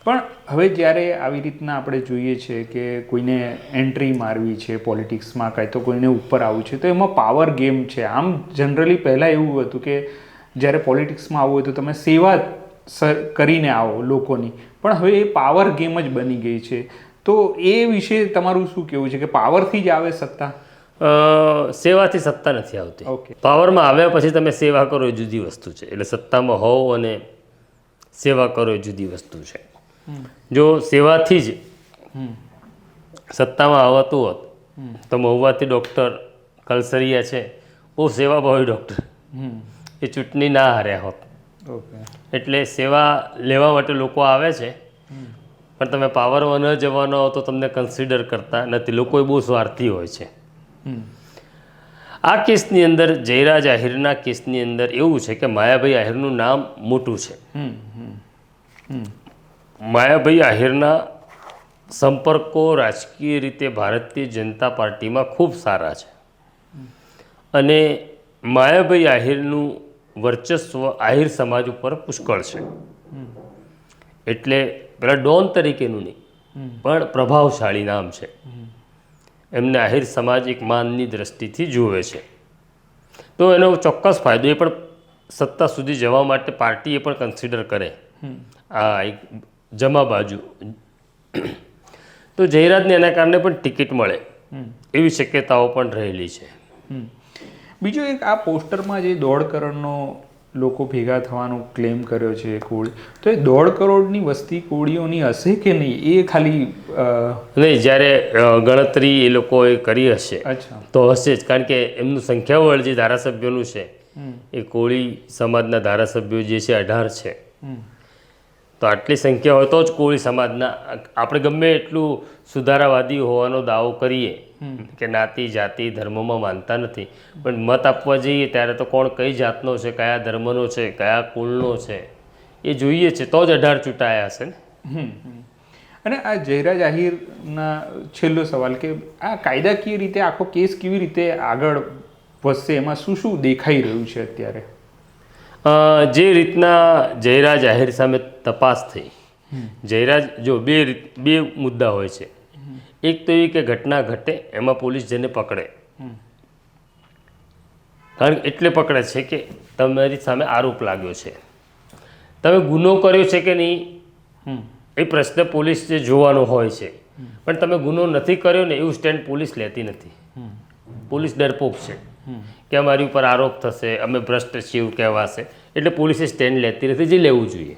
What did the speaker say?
પણ હવે જ્યારે આવી રીતના આપણે જોઈએ છે કે કોઈને એન્ટ્રી મારવી છે પોલિટિક્સમાં, કાંઈ તો કોઈને ઉપર આવવું છે, તો એમાં પાવર ગેમ છે. આમ જનરલી પહેલાં એવું હતું કે જ્યારે પોલિટિક્સમાં આવવું હોય તો તમે સેવા કરીને આવો લોકોની, પણ હવે એ પાવર ગેમ જ બની ગઈ છે. તો એ વિશે તમારું શું કહેવું છે કે પાવરથી જ આવે સત્તા? સેવાથી સત્તા નથી આવતી. ઓકે. પાવરમાં આવ્યા પછી તમે સેવા કરો એ જુદી વસ્તુ છે. એટલે સત્તામાં હોવ અને સેવા કરો એ જુદી વસ્તુ છે. જો સેવાથી જ સત્તામાં આવતું હોત તો મહુવાથી ડૉક્ટર કલસરિયા છે, બહુ સેવાભાવી ડૉક્ટર, એ ચૂંટણી ના હાર્યા હોત. એટલે સેવા લેવા માટે લોકો આવે છે, પણ તમે પાવરમાં ન જવાનો હો તો તમને કન્સિડર કરતા નથી. લોકો બહુ સ્વાર્થી હોય છે. આ કેસની અંદર જયરાજ આહિરના કેસની અંદર એવું છે કે માયાભાઈ આહિરનું નામ મોટું છે. માયાભાઈ આહિરના સંપર્કો રાજકીય રીતે ભારતીય જનતા પાર્ટીમાં ખૂબ સારા છે અને માયાભાઈ આહિરનું વર્ચસ્વ આહિર સમાજ ઉપર પુષ્કળ છે. એટલે પેલા ડોન તરીકેનું નહીં, પણ પ્રભાવશાળી નામ છે. એમને આહિર સમાજ એક માનની દ્રષ્ટિથી જુએ છે. તો એનો ચોક્કસ ફાયદો એ પણ સત્તા સુધી જવા માટે પાર્ટી એ પણ કન્સિડર કરે. આ એક જમા બાજુ. તો જયરાજને એના કારણે પણ ટિકિટ મળે એવી શક્યતાઓ પણ રહેલી છે. બીજું એક આ પોસ્ટરમાં જે 1.5 કરોડનો લોકો ભેગા થવાનો ક્લેમ કર્યો છે કોળી, તો એ 1.5 કરોડની વસ્તી કોળીઓની હશે કે નહીં, એ ખાલી નહીં, જ્યારે ગણતરી એ લોકોએ કરી હશે અચ્છા તો હશે જ. કારણ કે એમનું સંખ્યાબળ જે ધારાસભ્યોનું છે એ કોળી સમાજના ધારાસભ્યો જે છે 18 છે. તો આટલી સંખ્યા હોય તો જ કોળી સમાજના, આપણે ગમે એટલું સુધારાવાદી હોવાનો દાવો કરીએ કે જ્ઞાતિ જાતિ ધર્મમાં માનતા નથી, પણ મત આપવા જઈએ ત્યારે તો કોણ કઈ જાતનો છે, કયા ધર્મનો છે, કયા કુળનો છે એ જોઈએ છે, તો જ 18 ચૂંટાયા હશે ને. અને આ જયરાજ આહિરના છેલ્લો સવાલ કે આ કાયદાકીય રીતે આખો કેસ કેવી રીતે આગળ વધશે, એમાં શું શું દેખાઈ રહ્યું છે અત્યારે? જે રીતના જયરાજ આહિર સામે તપાસ થઈ, જયરાજ જો બે મુદ્દા હોય છે. એક તો એ કે ઘટના ઘટે એમાં પોલીસ જેને પકડે, કારણ કે એટલે પકડે છે કે તમારી સામે આરોપ લાગ્યો છે, તમે ગુનો કર્યો છે કે નહીં એ પ્રશ્ન પોલીસ જે જોવાનો હોય છે. પણ તમે ગુનો નથી કર્યો ને એવું સ્ટેન્ડ પોલીસ લેતી નથી. પોલીસ ડરપોક છે કે અમારી ઉપર આરોપ થશે, અમે ભ્રષ્ટ છીએ એવું કહેવાશે, એટલે પોલીસે સ્ટેન્ડ લેતી નથી, જે લેવું જોઈએ.